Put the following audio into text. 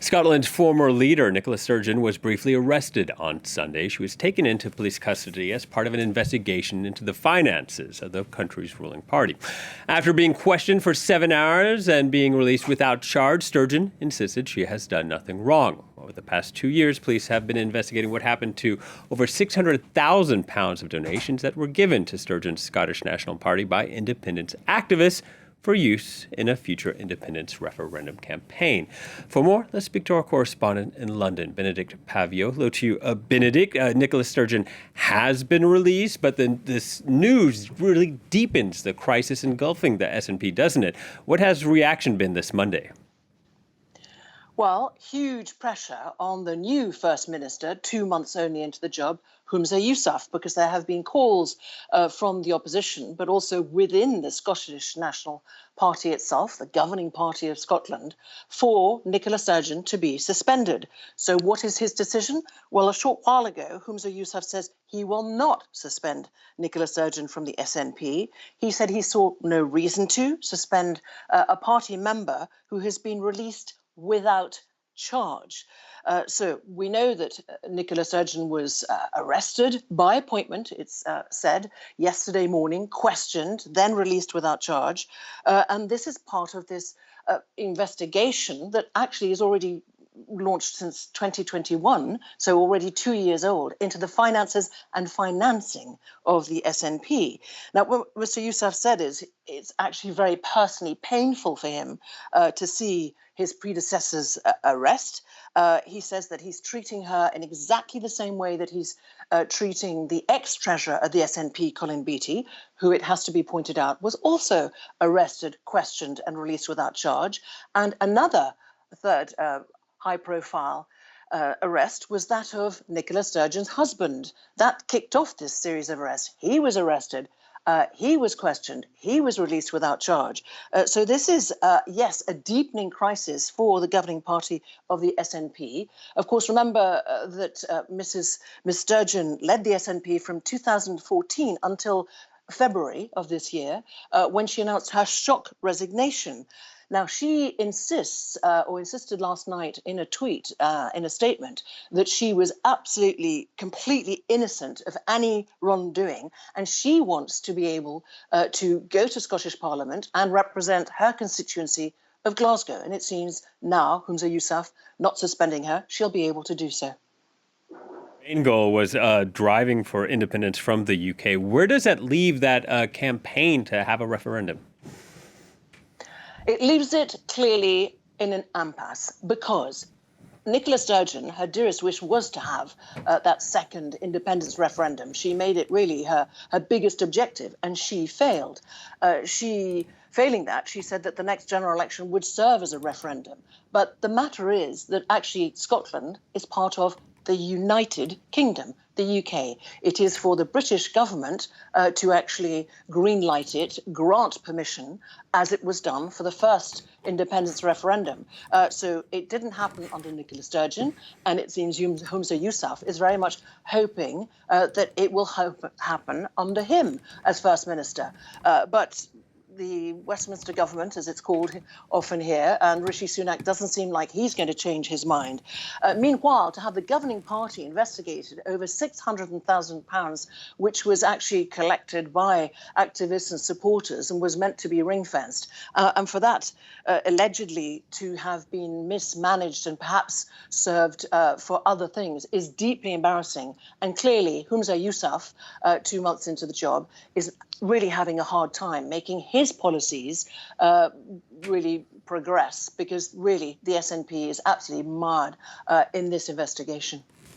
Scotland's former leader, Nicola Sturgeon, was briefly arrested on Sunday. She was taken into police custody as part of an investigation into the finances of the country's ruling party. After being questioned for 7 hours and being released without charge, Sturgeon insisted she has done nothing wrong. Over the past 2 years, police have been investigating what happened to over £600,000 of donations that were given to Sturgeon's Scottish National Party by independence activists for use in a future independence referendum campaign. For more, let's speak to our correspondent in London, Benedict Pavio. Hello to you, Benedict. Nicola Sturgeon has been released, but then this news really deepens the crisis engulfing the SNP, doesn't it? What has reaction been this Monday? Well, huge pressure on the new First Minister, 2 months only into the job, Humza Yousaf, because there have been calls from the opposition, but also within the Scottish National Party itself, the governing party of Scotland, for Nicola Sturgeon to be suspended. So what is his decision? Well, a short while ago, Humza Yousaf says he will not suspend Nicola Sturgeon from the SNP. He said he saw no reason to suspend a party member who has been released without charge. So we know that Nicola Sturgeon was arrested by appointment, it's said, yesterday morning, questioned, then released without charge. And this is part of this investigation that actually is already launched since 2021, so already 2 years old, into the finances and financing of the SNP. Now, what Mr. Yousaf said is it's actually very personally painful for him to see his predecessor's arrest. He says that he's treating her in exactly the same way that he's treating the ex-treasurer of the SNP, Colin Beattie, who, it has to be pointed out, was also arrested, questioned and released without charge. And another third high-profile arrest was that of Nicola Sturgeon's husband. That kicked off this series of arrests. He was arrested. He was questioned. He was released without charge. So this is, yes, a deepening crisis for the governing party of the SNP. Of course, remember that Miss Sturgeon led the SNP from 2014 until February of this year, when she announced her shock resignation. Now, she insists, or insisted last night in a tweet, in a statement, that she was absolutely, completely innocent of any wrongdoing, and she wants to be able to go to Scottish Parliament and represent her constituency of Glasgow. And it seems now, Humza Yousaf not suspending her, she'll be able to do so. Main goal was driving for independence from the UK. Where does that leave that campaign to have a referendum? It leaves it clearly in an impasse because Nicola Sturgeon, her dearest wish was to have that second independence referendum. She made it really her biggest objective, and she failed. Failing that, she said that the next general election would serve as a referendum. But the matter is that actually Scotland is part of the United Kingdom, the UK. It is for the British government to actually greenlight it, grant permission, as it was done for the first independence referendum. So it didn't happen under Nicola Sturgeon, and it seems Humza Yousaf is very much hoping that it will happen under him as First Minister. But the Westminster government, as it's called often here, and Rishi Sunak doesn't seem like he's going to change his mind. Meanwhile, to have the governing party investigated over £600,000, which was actually collected by activists and supporters and was meant to be ring-fenced, and for that allegedly to have been mismanaged and perhaps served for other things, is deeply embarrassing. And clearly, Humza Yousaf, 2 months into the job, is really having a hard time making his policies really progress, because really the SNP is absolutely mired in this investigation.